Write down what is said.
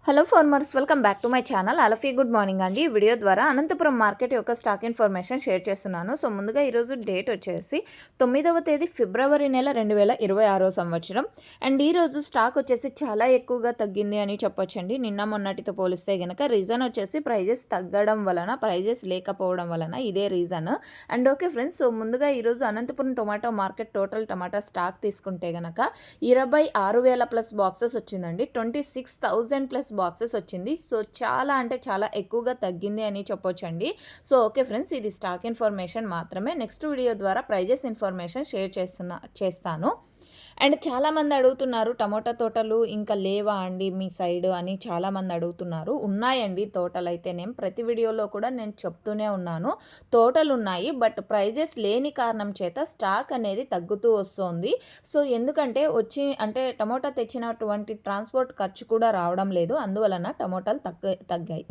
Hello farmers, welcome back to my channel. అలఫీ good morning అండి. ఈ వీడియో ద్వారా అనంతపురం మార్కెట్ యొక్క స్టాక్ ఇన్ఫర్మేషన్ షేర్ చేస్తున్నాను. సో ముందుగా ఈరోజు డేట్ వచ్చేసి 9వ తేదీ ఫిబ్రవరి నెల 2026 సంవత్సరం. అండ్ ఈరోజు స్టాక్ వచ్చేసి చాలా ఎక్కువగా తగ్గింది అని చెప్పొచ్చండి. నిన్న మొన్నటితో పోలిస్తే కనుక రీజన్ వచ్చేసి ప్రైజెస్ తగ్గడం వలన, ప్రైజెస్ లేకపోవడం వలన ఇదే reason. And okay friends, so ముందుగా ఈరోజు అనంతపురం టొమాటో మార్కెట్ టోటల్ టమాటా స్టాక్ తీసుకుంటే కనుక 26,000 ప్లస్ బాక్సెస్ వచ్చిందండి. 26,000 ప్లస్ బాక్సెస్ వచ్చింది. సో చాలా అంటే చాలా ఎక్కువగా తగ్గింది అని చెప్పొచ్చండి. సో ఓకే ఫ్రెండ్స్, ఇది స్టాక్ ఇన్ఫర్మేషన్ మాత్రమే. నెక్స్ట్ వీడియో ద్వారా ప్రైజెస్ ఇన్ఫర్మేషన్ షేర్ చేస్తాను. అండ్ చాలామంది అడుగుతున్నారు, టమోటా తోటలు ఇంకా లేవా అండి మీ సైడ్ అని చాలామంది అడుగుతున్నారు. ఉన్నాయండి తోటలు అయితేనేం, ప్రతి వీడియోలో కూడా నేను చెప్తూనే ఉన్నాను తోటలు ఉన్నాయి. బట్ ప్రైజెస్ లేని కారణం చేత స్టాక్ అనేది తగ్గుతూ వస్తుంది. సో ఎందుకంటే టమోటా తెచ్చినటువంటి ట్రాన్స్పోర్ట్ ఖర్చు కూడా రావడం లేదు, అందువలన టమోటాలు తగ్గాయి.